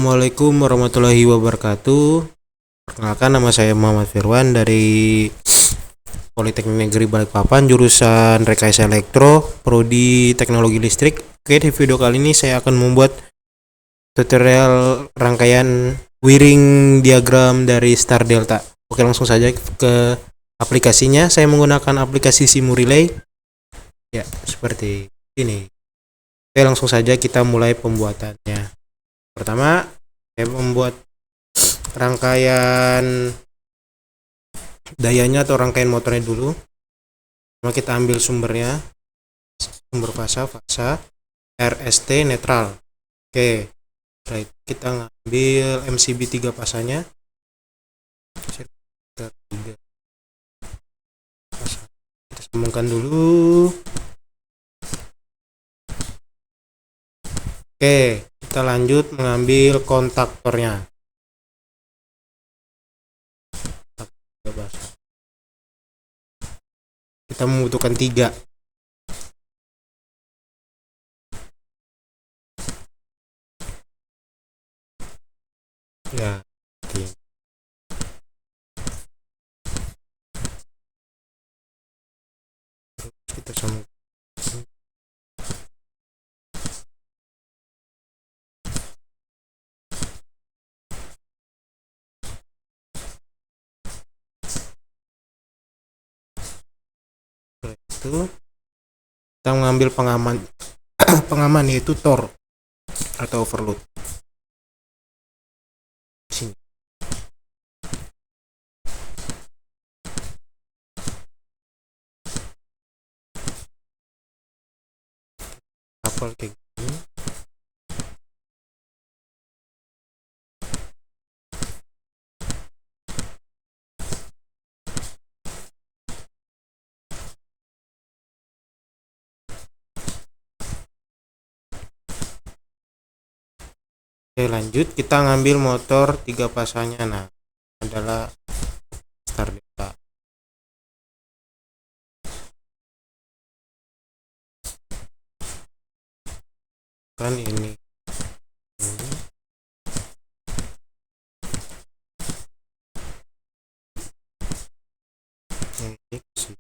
Assalamualaikum warahmatullahi wabarakatuh. Perkenalkan, nama saya Muhammad Firwan dari Politeknik Negeri Balikpapan, jurusan Rekayasa Elektro, Prodi Teknologi Listrik. Oke, di video kali ini saya akan membuat tutorial rangkaian wiring diagram dari Star Delta. Oke, langsung saja ke aplikasinya. Saya menggunakan aplikasi Simurelay. Ya, seperti ini. Oke, langsung saja kita mulai pembuatannya. Pertama, saya membuat rangkaian dayanya atau rangkaian motornya dulu. Pertama kita ambil sumbernya, sumber fasa RST netral. Oke, setelah itu kita ngambil MCB 3 pasanya. Kita sambungkan dulu. Oke, kita lanjut mengambil kontaktornya. Kita membutuhkan 3. Ya, kita sambung. Itu kita mengambil pengaman pengaman yaitu Tor atau overload. Sini. Kapal kayak gini. Oke, lanjut kita ngambil motor 3 pasanya. Nah, adalah Star Delta. Kan ini. Ini sih.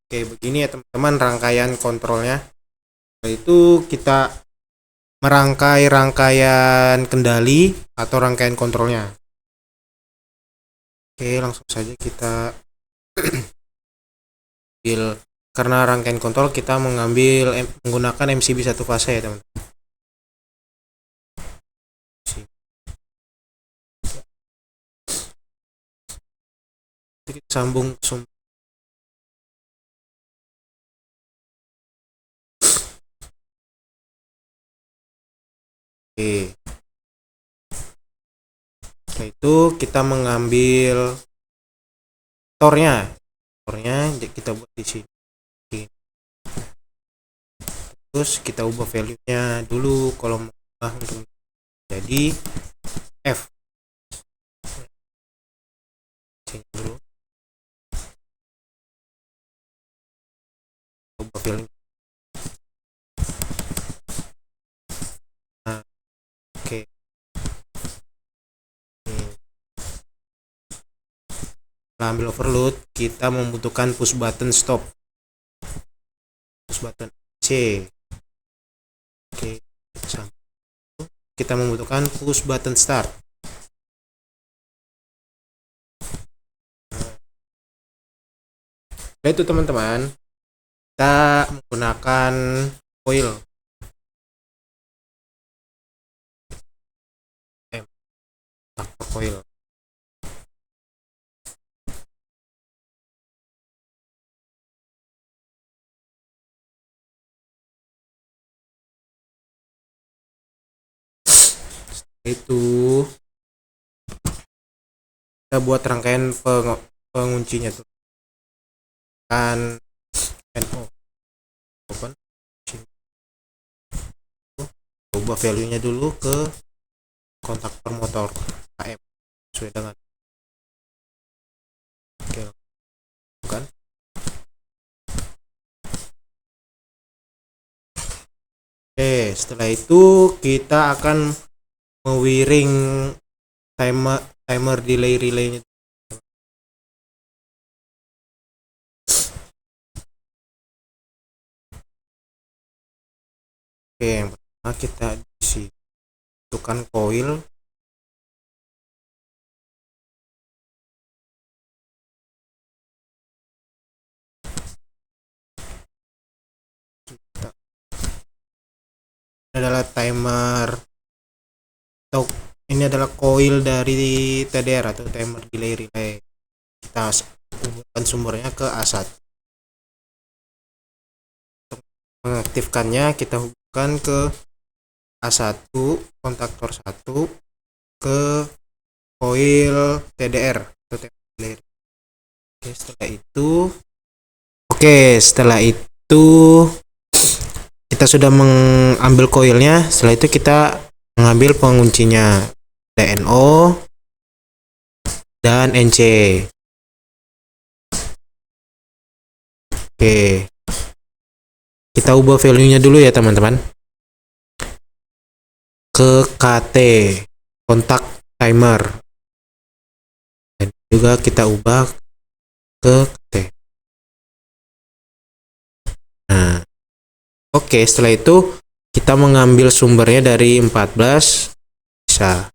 Oke, begini ya teman-teman rangkaian kontrolnya. Setelah itu kita merangkai rangkaian kendali atau rangkaian kontrolnya. Oke, langsung saja kita ambil, karena rangkaian kontrol kita menggunakan MCB 1 fase ya teman-teman. Kita sambung sumber. Oke. Setelah itu kita mengambil tornya kita buat di sini. Terus kita ubah value-nya dulu, kolom ubah jadi F. Sini dulu. Ubah value. Nah, oke. Setelah ambil overload, kita membutuhkan push button stop. Push button C. Oke, kita membutuhkan push button start. Nah, itu teman-teman, kita menggunakan coil coil. Itu kita buat rangkaian penguncinya tuh kan NO open. Ubah value nya dulu ke kontaktor motor AM sesuai dengan. Oke. setelah itu kita akan mewiring timer delay relaynya. Oke, yang pertama kita masukkan coil. Ini adalah timer, atau ini adalah coil dari TDR atau timer delay relay. Kita hubungkan sumbernya ke A1. Untuk mengaktifkannya kita hubungkan ke A1, kontaktor 1 ke coil TDR atau timer delay. Setelah itu kita sudah mengambil coilnya. Setelah itu kita mengambil penguncinya, NO dan NC. Oke, kita ubah value-nya dulu ya teman-teman, ke KT, kontak timer, dan juga kita ubah ke KT. Nah, oke, setelah itu kita mengambil sumbernya dari 14, bisa.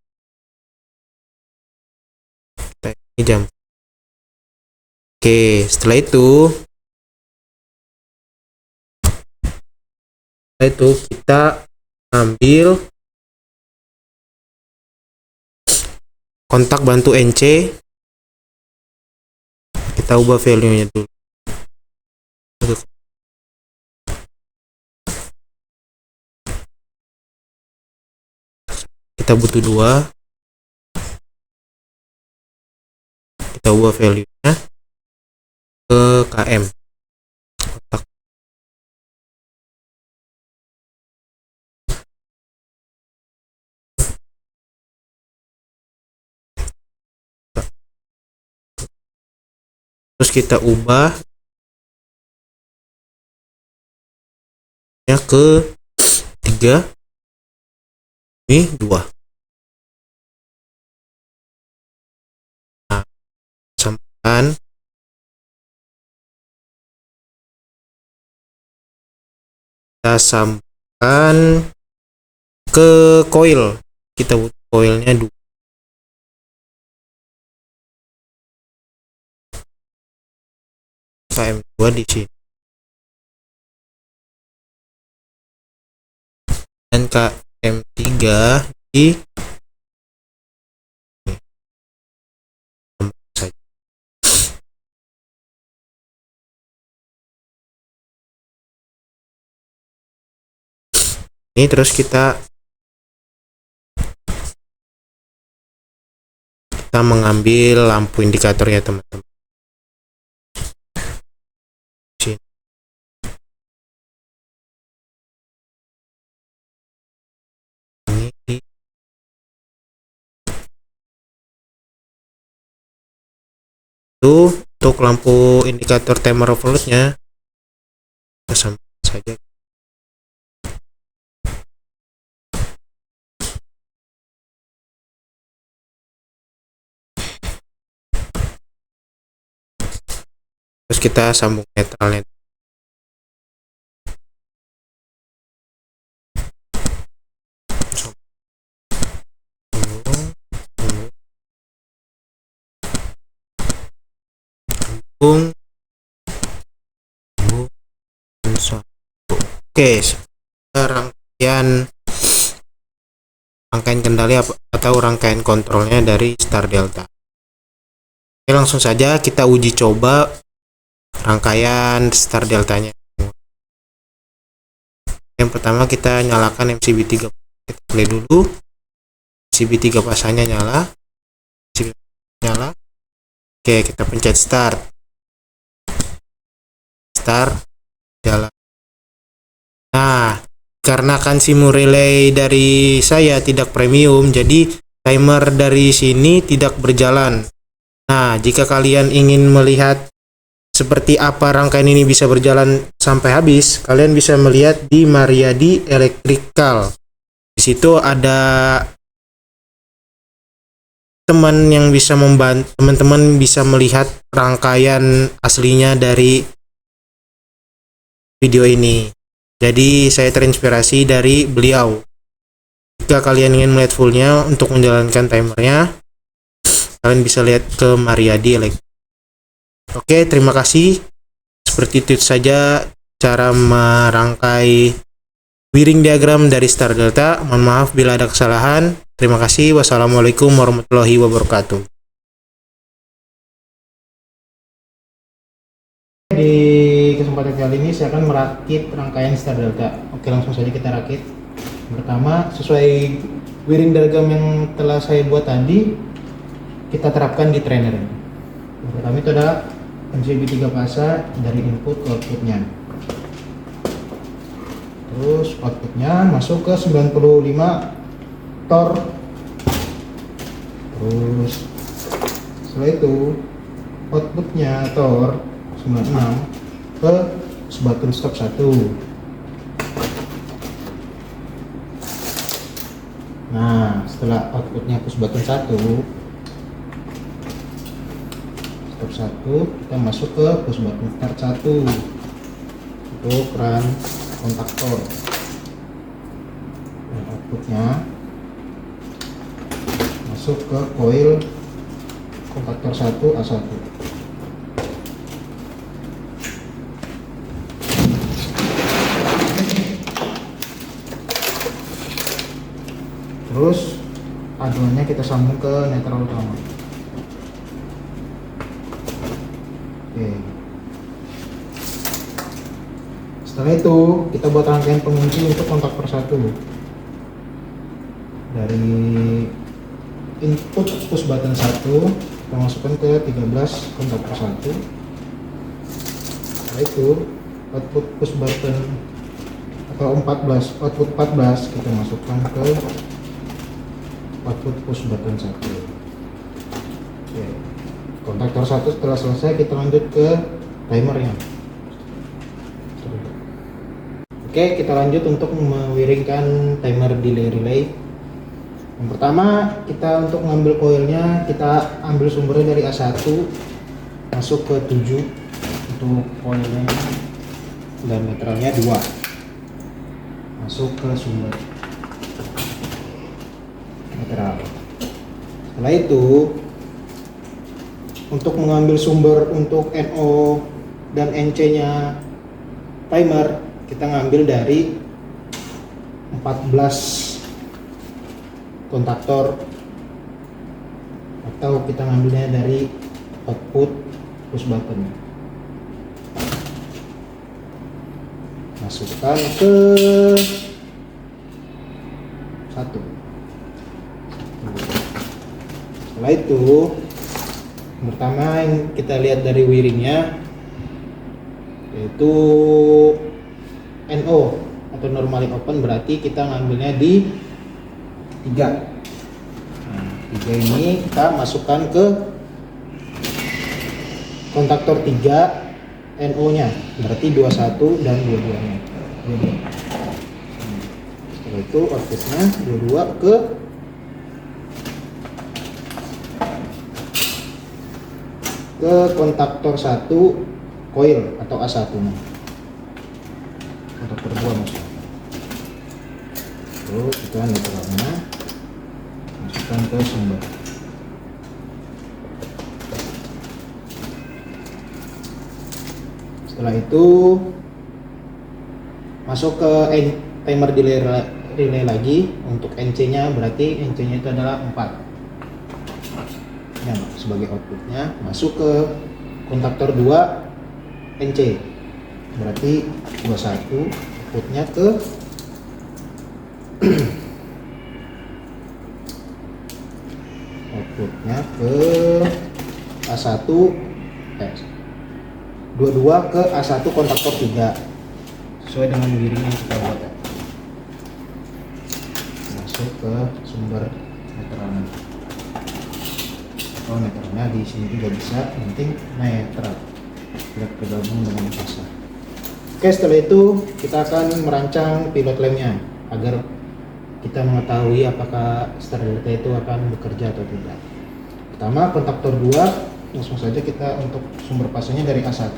Ini jam. Oke, setelah itu kita ambil kontak bantu NC, kita ubah value-nya dulu. Kita butuh 2. Kita ubah value-nya ke KM. Kontak. Terus kita ubah ya ke 3. Ini 2. Nah, samakan. Kita sambungkan ke coil. Kita butuh coilnya 2. KM2 di sini. Dan KM3 di saja. Ini terus kita mengambil lampu indikatornya teman-teman. Itu untuk lampu indikator timer overload-nya kita samakan saja. Terus kita sambung netralnya. Oke, rangkaian kendali atau rangkaian kontrolnya dari Star Delta. Oke, langsung saja kita uji coba rangkaian Star Deltanya. Yang pertama kita nyalakan MCB3. Kita play dulu. MCB3 pasangnya nyala. MCB nyala. Oke, kita pencet start. Jalan. Nah, karena kan SIM relay dari saya tidak premium, jadi timer dari sini tidak berjalan. Nah, jika kalian ingin melihat seperti apa rangkaian ini bisa berjalan sampai habis, kalian bisa melihat di Mariadi Electrical. Di situ ada teman-teman bisa melihat rangkaian aslinya dari video ini. Jadi saya terinspirasi dari beliau. Jika kalian ingin melihat fullnya untuk menjalankan timernya, kalian bisa lihat ke Mariadi Electrical. Oke, terima kasih. Seperti itu saja cara merangkai wiring diagram dari star delta. Mohon maaf bila ada kesalahan. Terima kasih. Wassalamualaikum warahmatullahi wabarakatuh. Di kesempatan kali ini saya akan merakit rangkaian star delta. Oke, langsung saja kita rakit. Pertama, sesuai wiring diagram yang telah saya buat tadi, kita terapkan di trainer. Yang pertama itu ada MCB 3 fasa dari input ke outputnya. Terus outputnya masuk ke 95 tor. Terus setelah itu outputnya tor 96 ke button stop 1. Nah, setelah outputnya push button 1 stop 1, kita masuk ke push button start 1 untuk run kontaktor. Dan outputnya masuk ke coil kontaktor 1 A1. Terus aduannya kita sambung ke netral utama. Oke. Setelah itu kita buat rangkaian pengunci untuk kontaktor 1. Dari input push button 1 kita masukkan ke 13 kontaktor 1. Setelah itu output push button atau 14, output 14 kita masukkan ke output push button 1. Oke. Kontaktor 1 setelah selesai kita lanjut ke timernya. Oke, kita lanjut untuk mewiringkan timer delay relay. Yang pertama, kita untuk mengambil coilnya, kita ambil sumbernya dari A1 masuk ke 7 untuk coilnya, dan netralnya 2 masuk ke sumber netral. Setelah itu untuk mengambil sumber untuk NO dan NC nya timer, kita ngambil dari 14 kontaktor, atau kita ngambilnya dari output push button. Masukkan ke 1. Setelah itu pertama yang kita lihat dari wiringnya yaitu NO atau normally open, berarti kita ngambilnya di 3. Nah, 3 ini kita masukkan ke kontaktor 3 NO nya, berarti 21 dan 22 nya. Setelah itu outputnya 22 ke kontaktor 1 coil atau A1 nya, kontaktor 2 maksudnya. Terus kita netralnya masukkan ke sumber. Setelah itu masuk ke timer delay lagi untuk NC nya, berarti NC nya itu adalah 4 ya, sebagai outputnya masuk ke kontaktor 2 NC, berarti 21, outputnya ke outputnya ke A1 22 ke A1 kontaktor 3 sesuai dengan wiring yang kita buat ya. Masuk ke sumber netralnya. Oh, netralnya di sini juga bisa, penting netral. tidak tergabung dengan fasa. Oke, setelah itu kita akan merancang pilot lampnya agar kita mengetahui apakah star delta itu akan bekerja atau tidak. Pertama, kontaktor 2, langsung saja kita untuk sumber pasangnya dari A1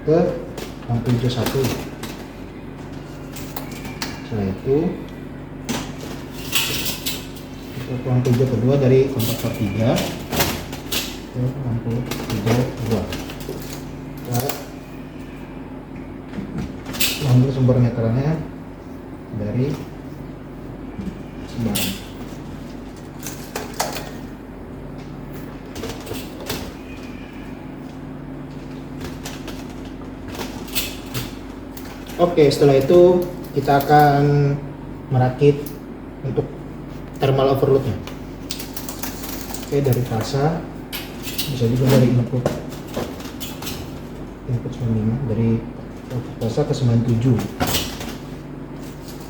ke lampu hijau 1. Setelah itu kita ke lampu hijau kedua dari kontaktor 3 ke lampu hijau 2. Kita ambil sumber netralnya dari sembarang. Oke, setelah itu kita akan merakit untuk thermal overloadnya. Oke, dari fasa, bisa juga dari input 95, dari fasa ke 97,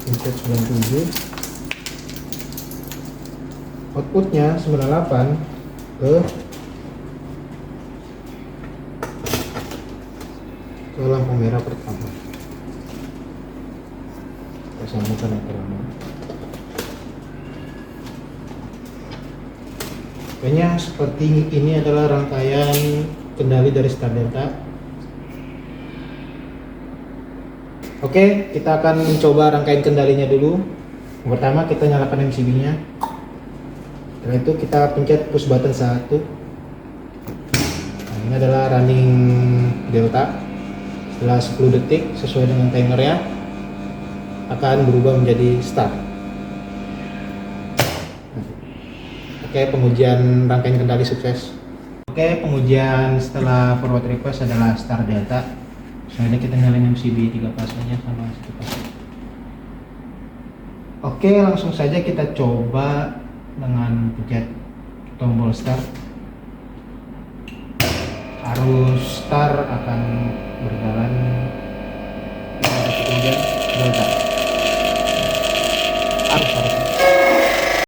input 97, outputnya 98 ke lampu merah pertama. Kita sambungkan netralnya. Kayaknya seperti ini adalah rangkaian kendali dari star delta. Oke, kita akan mencoba rangkaian kendalinya dulu. Pertama kita nyalakan MCB nya. Setelah itu kita pencet push button 1. Nah, ini adalah running delta. Setelah 10 detik sesuai dengan timernya akan berubah menjadi start. Oke, pengujian rangkaian kendali sukses. Oke, pengujian setelah forward request adalah star delta. Selanjutnya kita nyalain MCB 3 fasenya sama 1 fase. Oke, langsung saja kita coba dengan pencet tombol start. Arus star akan berjalan kemudian delta.